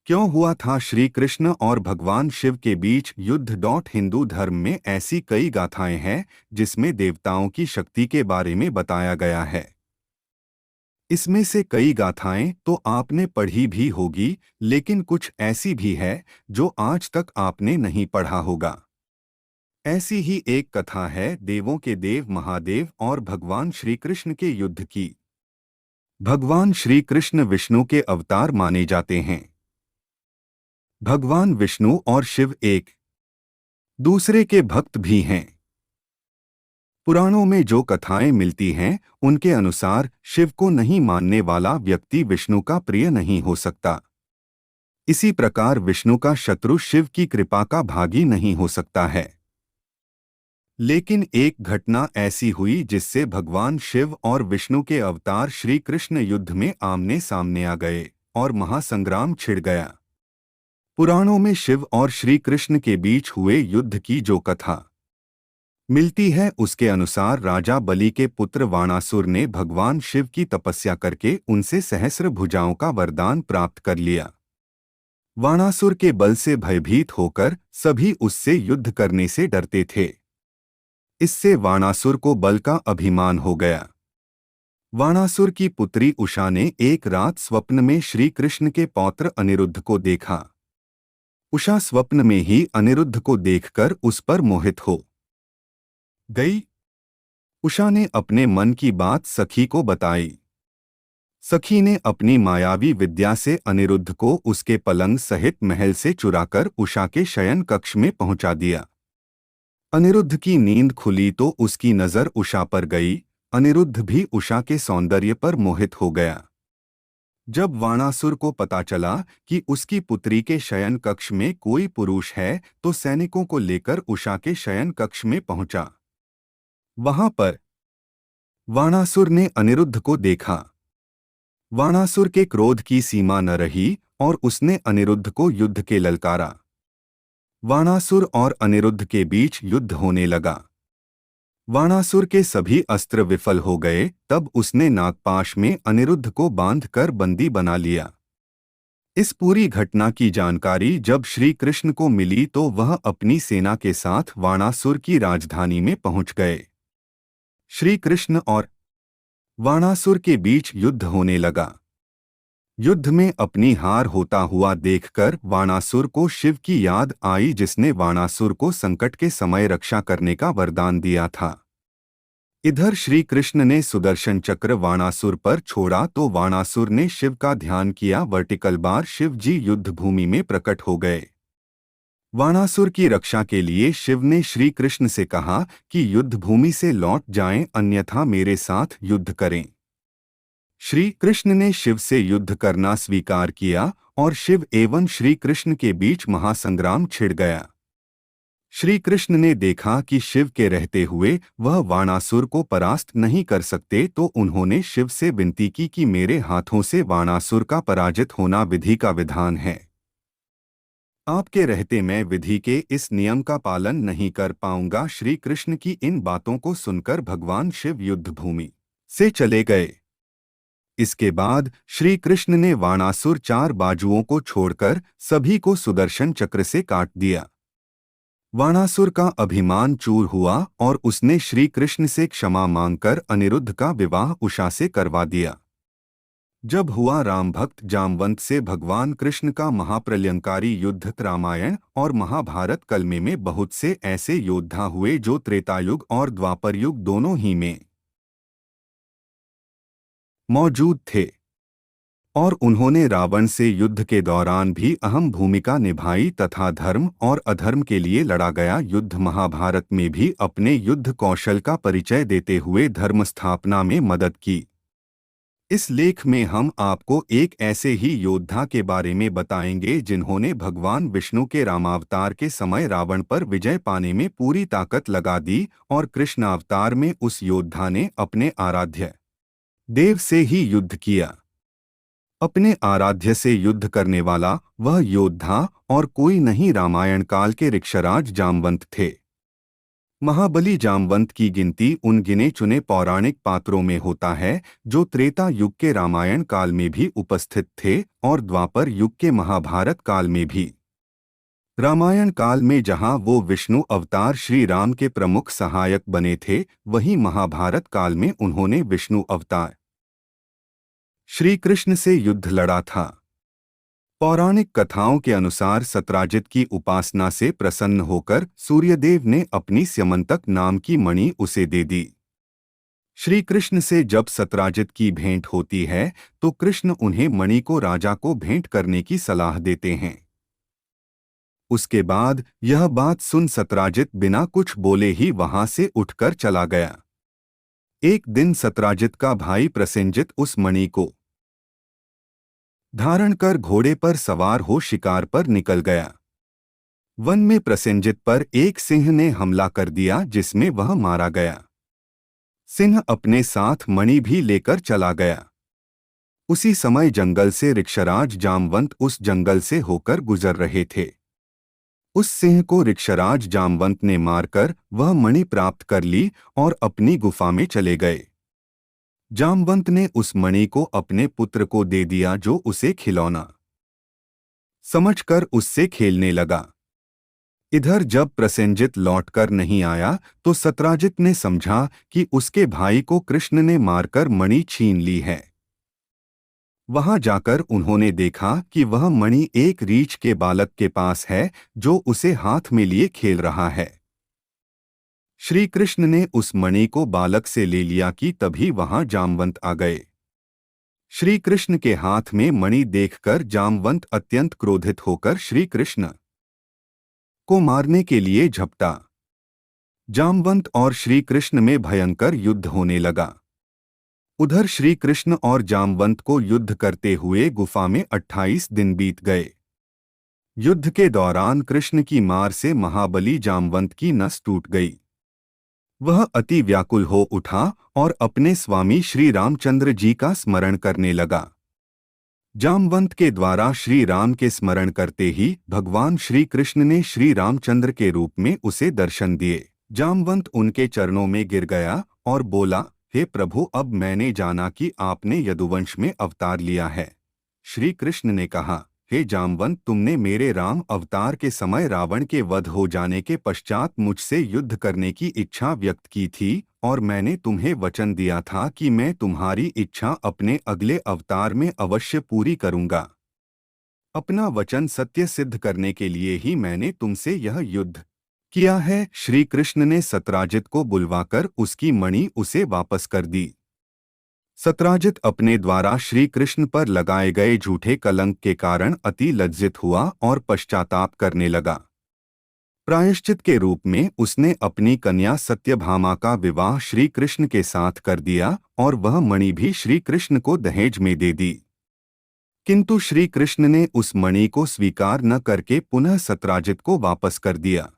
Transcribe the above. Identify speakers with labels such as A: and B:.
A: क्यों हुआ था श्री कृष्ण और भगवान शिव के बीच युद्ध। हिंदू धर्म में ऐसी कई गाथाएं हैं जिसमें देवताओं की शक्ति के बारे में बताया गया है। इसमें से कई गाथाएं तो आपने पढ़ी भी होगी, लेकिन कुछ ऐसी भी है जो आज तक आपने नहीं पढ़ा होगा। ऐसी ही एक कथा है देवों के देव महादेव और भगवान श्री कृष्ण के युद्ध की। भगवान श्री कृष्ण विष्णु के अवतार माने जाते हैं। भगवान विष्णु और शिव एक दूसरे के भक्त भी हैं। पुराणों में जो कथाएं मिलती हैं उनके अनुसार शिव को नहीं मानने वाला व्यक्ति विष्णु का प्रिय नहीं हो सकता। इसी प्रकार विष्णु का शत्रु शिव की कृपा का भागी नहीं हो सकता है। लेकिन एक घटना ऐसी हुई जिससे भगवान शिव और विष्णु के अवतार श्री कृष्ण युद्ध में आमने सामने आ गए और महासंग्राम छिड़ गया। पुराणों में शिव और श्री कृष्ण के बीच हुए युद्ध की जो कथा मिलती है उसके अनुसार राजा बलि के पुत्र वाणासुर ने भगवान शिव की तपस्या करके उनसे सहस्र भुजाओं का वरदान प्राप्त कर लिया। वाणासुर के बल से भयभीत होकर सभी उससे युद्ध करने से डरते थे। इससे वाणासुर को बल का अभिमान हो गया। वाणासुर की पुत्री उषा ने एक रात स्वप्न में श्री कृष्ण के पौत्र अनिरुद्ध को देखा। उषा स्वप्न में ही अनिरुद्ध को देखकर उस पर मोहित हो गई। उषा ने अपने मन की बात सखी को बताई। सखी ने अपनी मायावी विद्या से अनिरुद्ध को उसके पलंग सहित महल से चुराकर उषा के शयन कक्ष में पहुंचा दिया। अनिरुद्ध की नींद खुली तो उसकी नजर उषा पर गई। अनिरुद्ध भी उषा के सौंदर्य पर मोहित हो गया। जब वाणासुर को पता चला कि उसकी पुत्री के शयन कक्ष में कोई पुरुष है तो सैनिकों को लेकर उषा के शयन कक्ष में पहुंचा। वहां पर वाणासुर ने अनिरुद्ध को देखा। वाणासुर के क्रोध की सीमा न रही और उसने अनिरुद्ध को युद्ध के ललकारा। वाणासुर और अनिरुद्ध के बीच युद्ध होने लगा। वाणासुर के सभी अस्त्र विफल हो गए। तब उसने नागपाश में अनिरुद्ध को बांधकर बंदी बना लिया। इस पूरी घटना की जानकारी जब श्री कृष्ण को मिली तो वह अपनी सेना के साथ वाणासुर की राजधानी में पहुंच गए। श्री कृष्ण और वाणासुर के बीच युद्ध होने लगा। युद्ध में अपनी हार होता हुआ देखकर वाणासुर को शिव की याद आई, जिसने वाणासुर को संकट के समय रक्षा करने का वरदान दिया था। इधर श्री कृष्ण ने सुदर्शन चक्र वाणासुर पर छोड़ा तो वाणासुर ने शिव का ध्यान किया। वर्टिकल बार शिव जी युद्ध भूमि में प्रकट हो गए। वाणासुर की रक्षा के लिए शिव ने श्री कृष्ण से कहा कि युद्ध भूमि से लौट जाएं, अन्यथा मेरे साथ युद्ध करें। श्री कृष्ण ने शिव से युद्ध करना स्वीकार किया और शिव एवं श्री कृष्ण के बीच महासंग्राम छिड़ गया। श्री कृष्ण ने देखा कि शिव के रहते हुए वह वाणासुर को परास्त नहीं कर सकते तो उन्होंने शिव से विनती की कि मेरे हाथों से वाणासुर का पराजित होना विधि का विधान है। आपके रहते मैं विधि के इस नियम का पालन नहीं कर पाऊंगा। श्री कृष्ण की इन बातों को सुनकर भगवान शिव युद्ध भूमि से चले गए। इसके बाद श्री कृष्ण ने वाणासुर चार बाजुओं को छोड़कर सभी को सुदर्शन चक्र से काट दिया। वाणासुर का अभिमान चूर हुआ और उसने श्री कृष्ण से क्षमा मांगकर अनिरुद्ध का विवाह उषा से करवा दिया। जब हुआ राम भक्त जामवंत से भगवान कृष्ण का महाप्रलयंकारी युद्ध, रामायण और महाभारत काल में बहुत से ऐसे योद्धा हुए जो त्रेतायुग और द्वापर युग दोनों ही में मौजूद थे और उन्होंने रावण से युद्ध के दौरान भी अहम भूमिका निभाई तथा धर्म और अधर्म के लिए लड़ा गया युद्ध महाभारत में भी अपने युद्ध कौशल का परिचय देते हुए धर्म स्थापना में मदद की। इस लेख में हम आपको एक ऐसे ही योद्धा के बारे में बताएंगे जिन्होंने भगवान विष्णु के रामावतार के समय रावण पर विजय पाने में पूरी ताकत लगा दी और कृष्णावतार में उस योद्धा ने अपने आराध्य देव से ही युद्ध किया। अपने आराध्य से युद्ध करने वाला वह योद्धा और कोई नहीं रामायण काल के ऋक्षराज जामवंत थे। महाबली जामवंत की गिनती उन गिने चुने पौराणिक पात्रों में होता है जो त्रेता युग के रामायण काल में भी उपस्थित थे और द्वापर युग के महाभारत काल में भी। रामायण काल में जहां वो विष्णु अवतार श्री राम के प्रमुख सहायक बने थे, वहीं महाभारत काल में उन्होंने विष्णु अवतार श्री कृष्ण से युद्ध लड़ा था। पौराणिक कथाओं के अनुसार सत्राजित की उपासना से प्रसन्न होकर सूर्यदेव ने अपनी स्यमंतक नाम की मणि उसे दे दी। श्री कृष्ण से जब सत्राजित की भेंट होती है तो कृष्ण उन्हें मणि को राजा को भेंट करने की सलाह देते हैं। उसके बाद यह बात सुन सत्राजित बिना कुछ बोले ही वहां से उठकर चला गया। एक दिन सत्राजित का भाई प्रसेनजित उस मणि को धारण कर घोड़े पर सवार हो शिकार पर निकल गया। वन में प्रसेनजित पर एक सिंह ने हमला कर दिया जिसमें वह मारा गया। सिंह अपने साथ मणि भी लेकर चला गया। उसी समय जंगल से ऋक्षराज जामवंत उस जंगल से होकर गुजर रहे थे। उस सिंह को ऋक्षराज जामवंत ने मारकर वह मणि प्राप्त कर ली और अपनी गुफा में चले गए। जामवंत ने उस मणि को अपने पुत्र को दे दिया जो उसे खिलौना समझकर उससे खेलने लगा। इधर जब प्रसेनजित लौटकर नहीं आया तो सत्राजित ने समझा कि उसके भाई को कृष्ण ने मारकर मणि छीन ली है। वहां जाकर उन्होंने देखा कि वह मणि एक रीछ के बालक के पास है जो उसे हाथ में लिए खेल रहा है। श्री कृष्ण ने उस मणि को बालक से ले लिया कि तभी वहां जामवंत आ गए। श्री कृष्ण के हाथ में मणि देखकर जामवंत अत्यंत क्रोधित होकर श्री कृष्ण को मारने के लिए झपटा। जामवंत और श्री कृष्ण में भयंकर युद्ध होने लगा। उधर श्री कृष्ण और जामवंत को युद्ध करते हुए गुफा में 28 दिन बीत गए। युद्ध के दौरान कृष्ण की मार से महाबली जामवंत की नस टूट गई। वह अति व्याकुल हो उठा और अपने स्वामी श्री रामचंद्र जी का स्मरण करने लगा। जामवंत के द्वारा श्री राम के स्मरण करते ही भगवान श्री कृष्ण ने श्री रामचंद्र के रूप में उसे दर्शन दिए। जामवंत उनके चरणों में गिर गया और बोला, हे प्रभु, अब मैंने जाना कि आपने यदुवंश में अवतार लिया है। श्री कृष्ण ने कहा, हे जामवंत, तुमने मेरे राम अवतार के समय रावण के वध हो जाने के पश्चात मुझसे युद्ध करने की इच्छा व्यक्त की थी और मैंने तुम्हें वचन दिया था कि मैं तुम्हारी इच्छा अपने अगले अवतार में अवश्य पूरी करूंगा। अपना वचन सत्य सिद्ध करने के लिए ही मैंने तुमसे यह युद्ध किया है। श्री कृष्ण ने सत्राजित को बुलवाकर उसकी मणि उसे वापस कर दी। सत्राजित अपने द्वारा श्री कृष्ण पर लगाए गए झूठे कलंक के कारण अति लज्जित हुआ और पश्चाताप करने लगा। प्रायश्चित के रूप में उसने अपनी कन्या सत्यभामा का विवाह श्री कृष्ण के साथ कर दिया और वह मणि भी श्री कृष्ण को दहेज में दे दी। किंतु श्री कृष्ण ने उस मणि को स्वीकार न करके पुनः सत्राजित को वापस कर दिया।